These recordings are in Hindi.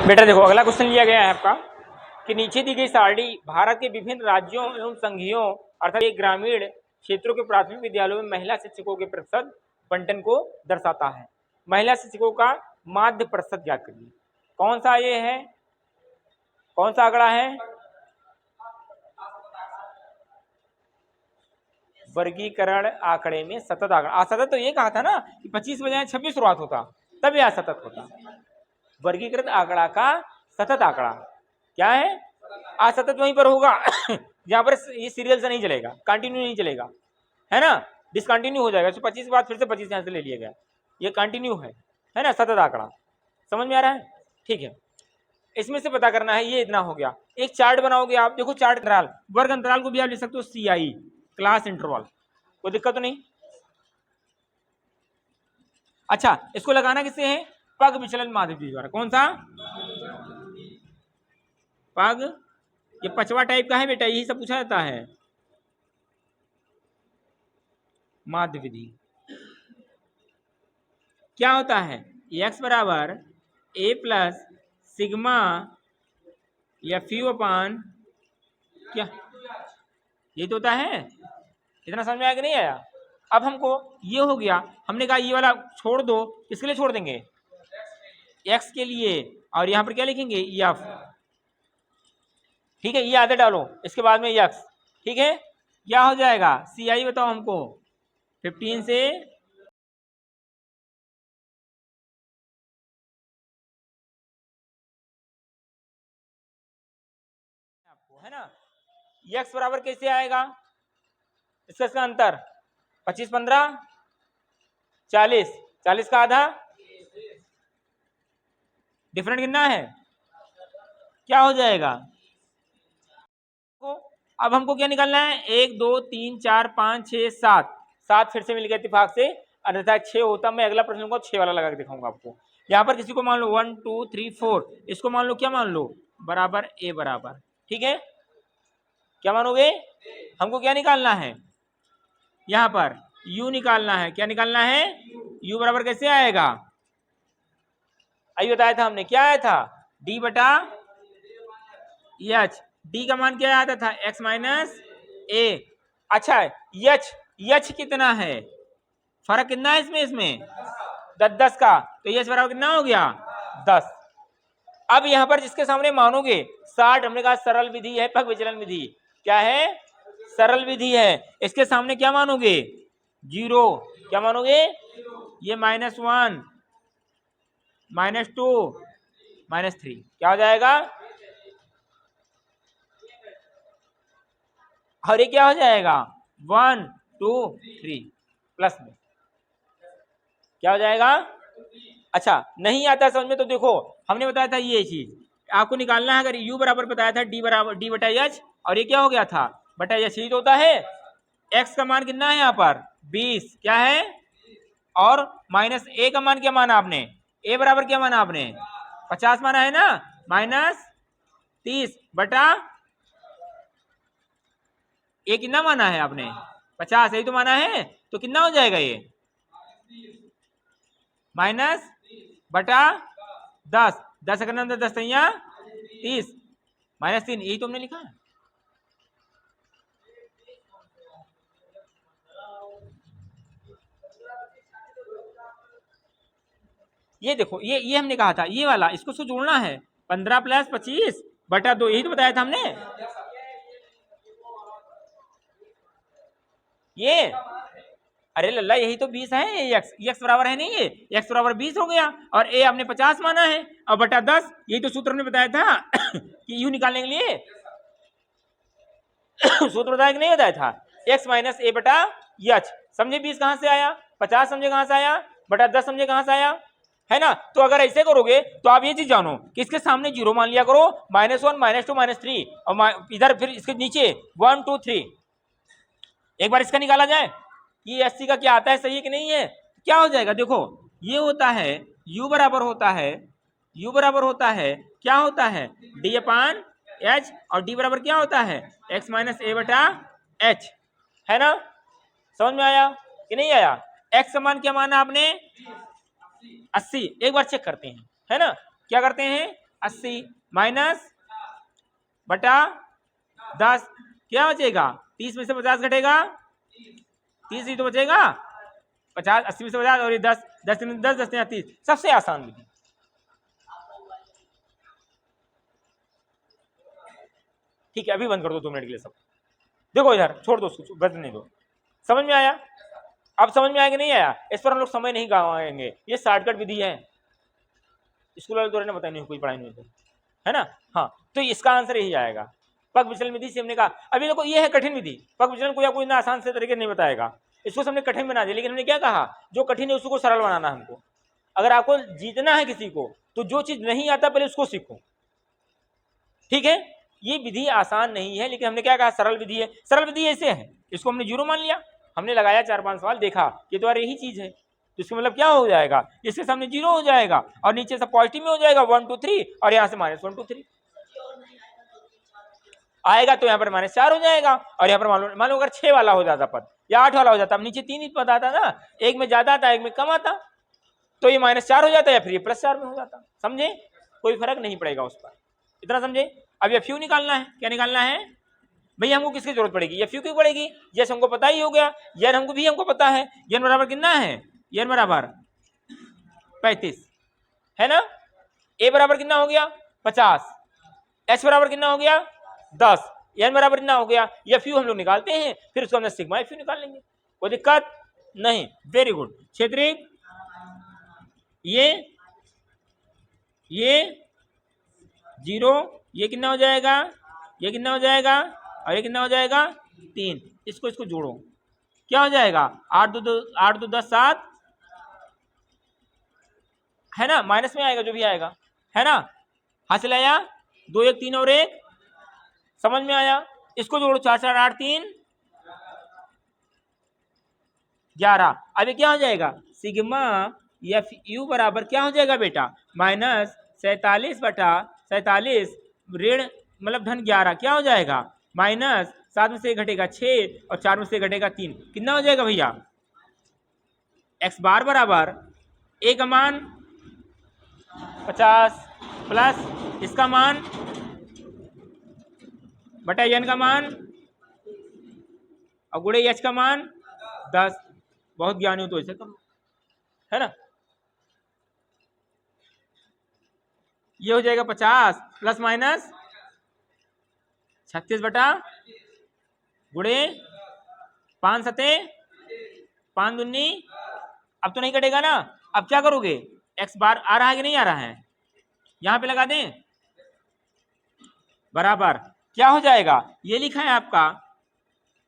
बेटा देखो अगला क्वेश्चन लिया गया है आपका कि नीचे दी गई सारणी भारत के विभिन्न राज्यों एवं संघीयों अर्थात ग्रामीण क्षेत्रों के प्राथमिक विद्यालयों में महिला शिक्षकों के प्रतिशत बंटन को दर्शाता है। महिला शिक्षकों का माध्य प्रतिशत ज्ञात करिए। कौन सा ये है, कौन सा आंकड़ा है? वर्गीकरण आंकड़े में सतत आंकड़ा। असतत तो ये कहा था ना कि 25 बजाय 26 शुरुआत होता तब यह असतत होता। वर्गीकृत आंकड़ा का सतत आंकड़ा क्या है? असतत वहीं पर होगा जहां पर ये सीरियल से नहीं चलेगा, कंटिन्यू नहीं चलेगा, है ना, डिसकंटिन्यू हो जाएगा। 25 बाद फिर से 25 यहां से ले लिया गया, ये कंटिन्यू है ना, सतत आंकड़ा। समझ में आ रहा है? ठीक है, इसमें से पता करना है। ये इतना हो गया। एक चार्ट बनाओगे आप, देखो चार्ट अंतराल, वर्ग अंतराल को भी आप लिख सकते हो CI, क्लास इंटरवल, कोई दिक्कत तो नहीं। अच्छा, इसको लगाना किससे है? पग विचलन माध्य विधि द्वारा। कौन सा पग? ये पचवा टाइप का है बेटा, यही सब पूछा जाता है। माध्य विधि क्या होता है? x बराबर a प्लस सिग्मा या फ्यू अपान क्या, ये तो होता है। इतना समझ में आया कि नहीं आया? अब हमको ये हो गया, हमने कहा ये वाला छोड़ दो, किसके लिए छोड़ देंगे? x के लिए। और यहां पर क्या लिखेंगे? f। ठीक है, ये आधे डालो, इसके बाद में x। ठीक है, क्या हो जाएगा? CI बताओ हमको। 15 से आपको, है ना, x बराबर कैसे आएगा? इसका अंतर 25 15 40, 40 का आधा, डिफरेंट कितना है? क्या हो जाएगा? अब हमको क्या निकालना है? 1 2 3 4 5 6 7, 7 फिर से मिल गया इत्तेफाक से, अन्यथा 6 होता। मैं अगला प्रश्न को 6 वाला लगा के दिखाऊंगा आपको। यहाँ पर किसी को मान लो 1 2 3 4, इसको मान लो क्या मान लो? बराबर a बराबर। ठीक है, क्या मानोगे? हमको क्या निकालना है? यहाँ पर u निकालना है। क्या निकालना है? u बराबर कैसे आएगा? अभी बताया था हमने, क्या आया था? d बटा एच। डी का मान क्या आता था? x माइनस ए। अच्छा, यच कितना है? फर्क कितना है इसमें 10 का, तो यच बराबर कितना हो गया? 10। अब यहां पर जिसके सामने मानोगे 60, हमने कहा सरल विधि है, पग विचलन विधि। क्या है? सरल विधि है। इसके सामने क्या मानोगे? 0। क्या मानोगे? ये -1 -2 -3, क्या हो जाएगा? और ये क्या हो जाएगा? 1 2 3 प्लस में क्या हो जाएगा? अच्छा, नहीं आता समझ में तो देखो, हमने बताया था ये चीज आपको निकालना है। अगर u बराबर बताया था d बराबर d बटा एच, और ये क्या हो गया था? बटा एच ही तो होता है। x का मान कितना है यहाँ पर? 20, क्या है? और माइनस a का मान क्या माना आपने? a बराबर क्या माना आपने? 50 माना है ना, -30 बटा a कितना माना है आपने? 50, यही तो माना है। तो कितना हो जाएगा ये? माइनस बटा 10, 10 अगर अंदर 10 30 -3, यही तो हमने लिखा है। ये देखो, ये हमने कहा था, ये वाला इसको से जोड़ना है। 15 + 25 बटा 2, यही तो बताया था हमने। ये अरे लल्ला, यही तो 20 है। x बराबर है नहीं, ये x बराबर 20 हो गया, और a आपने 50 माना है, और बटा 10, यही तो सूत्र हमने बताया था कि u निकालने के लिए सूत्र बताया कि नहीं बताया था? x माइनस a बटा एच। समझे 20 कहां से आया? 50 समझे कहां से आया? बटा 10 समझे कहां से आया? है ना। तो अगर ऐसे करोगे तो आप ये चीज जानो कि इसके सामने 0 मान लिया करो, -1 -2 -3, और इधर फिर इसके नीचे 1 2 3। एक बार इसका निकाला जाए कि एससी का क्या आता है, सही है कि नहीं है। क्या हो जाएगा? देखो, ये होता है u बराबर होता है, u बराबर होता है, क्या होता है? d अपान एच, और d बराबर क्या होता है? x माइनस ए बटा एच, है ना। समझ में आया कि नहीं आया? x का मान क्या माना आपने? 80। एक बार चेक करते हैं, है ना, क्या करते हैं? 80 माइनस बटा 10 क्या बचेगा? 30 में से 50 घटेगा, 30 ही तो बचेगा, 50 80 में से 50 और ये 10 10 में 10 10 30, सबसे आसान विधि। ठीक है, अभी बंद कर दो 2 मिनट के लिए सब। देखो इधर छोड़ दो उसको, बंद नहीं दो। समझ में आया? अब समझ में आया कि नहीं आया? इस पर हम लोग समय नहीं गवाएंगे, ये शॉर्टकट विधि है। स्कूल वाले तो ने बताया नहीं, कोई पढ़ाई नहीं होती है ना। हाँ, तो इसका आंसर यही आएगा। पग विचलन विधि से हमने कहा, अभी देखो ये है कठिन विधि, पग विचलन को या कोई ना आसान से तरीके नहीं बताएगा, इसको हमने कठिन बना दिया। लेकिन हमने क्या कहा, जो कठिन है उसको सरल बनाना हमको। अगर आपको जीतना है किसी को तो जो चीज नहीं आता पहले उसको सीखो, ठीक है। ये विधि आसान नहीं है, लेकिन हमने क्या कहा, सरल विधि है। सरल विधि ऐसे है, इसको हमने 0 मान लिया, हमने लगाया 4-5 सवाल, देखा ये तो यार यही चीज है, तो इसका मतलब क्या हो जाएगा, इसके सामने 0 हो जाएगा और नीचे से पॉजिटिव में हो जाएगा 1 2 3 और यहाँ से -1 2 3 आएगा, तो यहाँ पर -4 हो जाएगा। और यहाँ पर मान लो अगर 6 वाला हो जाता पद या 8 वाला हो जाता, अब नीचे 3 ही पद आता ना, एक में ज्यादा आता एक में कम आता, तो ये -4 हो जाता या फिर ये +4 में हो जाता। समझे? कोई फर्क नहीं पड़ेगा उस पर, इतना समझे। अब ये फ्यू निकालना है, क्या निकालना है भैया, हमको किसकी जरूरत पड़ेगी, ये फ्यू की पड़ेगी। जैसे हमको पता ही हो गया, यार हमको पता है n बराबर कितना है, n बराबर 35 है ना, a बराबर कितना हो गया 50, h बराबर कितना हो गया 10, n बराबर कितना हो गया, ये फ्यू हम लोग निकालते हैं, फिर उसको हमने सिग्मा फ्यू निकाल लेंगे, कोई दिक्कत नहीं। वेरी गुड क्षेत्रीय, ये 0, ये कितना हो जाएगा, ये कितना हो जाएगा और ये कितना हो जाएगा 3, इसको जोड़ो, क्या हो जाएगा 8 2 10 7 है ना, माइनस में आएगा जो भी आएगा है ना, हासिल आया 2 1 3 और 1, समझ में आया। इसको जोड़ो 4 4 8 3 11, अब ये क्या हो जाएगा सिग्मा एफ यू बराबर क्या हो जाएगा बेटा, -47 बटा 47 ऋण मतलब धन 11, क्या हो जाएगा -7 में से घटेगा 6 और 4 में से घटेगा 3, कितना हो जाएगा भैया, x बार बराबर a का मान 50 प्लस इसका मान बटा n का मान और गुणे h का मान 10। बहुत ज्ञानी हो तो ऐसे करो, है ना। ये हो जाएगा 50 प्लस माइनस 36 बटा गुणे 5 सते 5 दूनी, अब तो नहीं कटेगा ना, अब क्या करोगे, x बार आ रहा है कि नहीं आ रहा है, यहां पे लगा दें बराबर क्या हो जाएगा, ये लिखा है आपका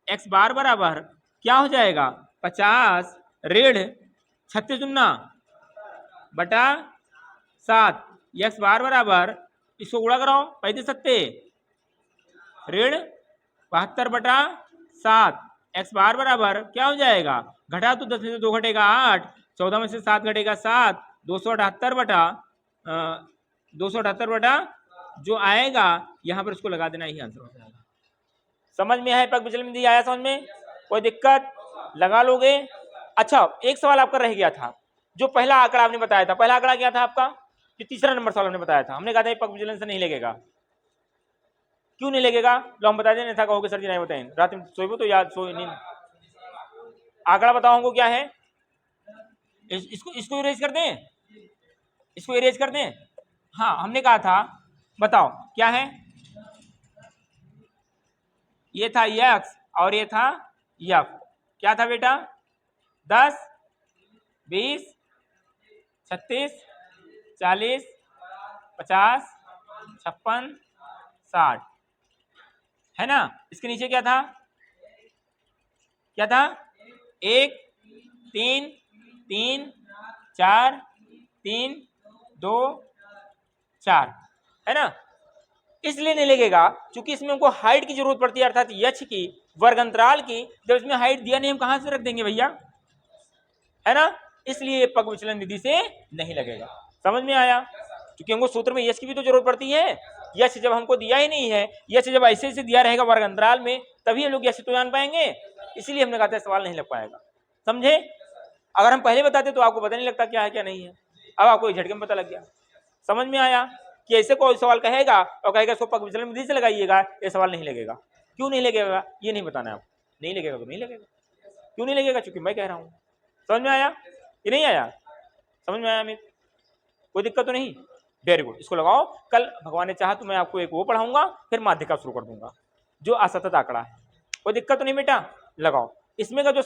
x बार बराबर क्या हो जाएगा 50 ऋण 36 दूना बटा 7, x बार बराबर इसको गुणा कराओ 35 सत्ते ऋण 72 बटा 7, x बार बराबर क्या हो जाएगा, घटा तो 10 में से 2 घटेगा 8, 14 में से 7 घटेगा 7, 278 बटा 278 बटा जो आएगा यहाँ पर उसको लगा देना, ही आंसर हो जाएगा। समझ में आया, पग विचलन विधि आया समझ में, कोई दिक्कत लगा लोगे। अच्छा एक सवाल आपका रह गया था, जो पहला आंकड़ा आपने बताया था, पहला आंकड़ा क्या था आपका, जो तीसरा नंबर सवाल हमने बताया था, हमने कहा था पग विचलन से नहीं लगेगा, क्यों नहीं लगेगा, लो हम बता दें, नहीं था कहोगे सर जी नहीं बताएं, रात में सोए तो याद सोए नींद, आंकड़ा बताओ हमको क्या है, इसको इरेज कर दें, इसको इरेज कर दें, हाँ हमने कहा था बताओ क्या है, ये था x और ये था f, क्या था बेटा 10 20 36 40 50 56 60 है ना। इसके नीचे क्या था, 1 3 3 4 3 2 4 है ना, इसलिए नहीं लगेगा क्योंकि इसमें हमको हाइट की जरूरत पड़ती है, अर्थात यक्ष की वर्ग अंतराल की, जब इसमें हाइट दिया नहीं हम कहां से रख देंगे भैया, है ना, इसलिए पग विचलन विधि से नहीं लगेगा। समझ में आया, क्योंकि हमको सूत्र में यक्ष की भी तो जरूरत पड़ती है, यक्ष जब हमको दिया ही नहीं है, यक्ष जब ऐसे ऐसे दिया रहेगा वर्ग अंतराल में तभी हम लोग यक्ष तो जान पाएंगे, इसीलिए हमने कहा था सवाल नहीं लग पाएगा। समझे, अगर हम पहले बताते तो आपको पता नहीं लगता क्या है क्या नहीं है, अब आपको एक झटके में पता लग गया। समझ में आया, कि ऐसे कोई सवाल कहेगा और कहेगा इसको पग विचलन विधि से लगाइएगा, ये सवाल नहीं लगेगा। क्यों नहीं लगेगा ये नहीं बताना है आपको, नहीं लगेगा तो नहीं लगेगा। क्यों नहीं लगेगा? क्योंकि मैं कह रहा हूँ। समझ में आया कि नहीं आया? समझ में आया अमित? कोई दिक्कत तो नहीं? वेरी गुड, इसको लगाओ। कल भगवान ने चाहा तो मैं आपको एक वो पढ़ाऊंगा, फिर माध्यिका शुरू कर दूंगा जो असतत आंकड़ा है। कोई दिक्कत तो नहीं बेटा? लगाओ। इसमें का जो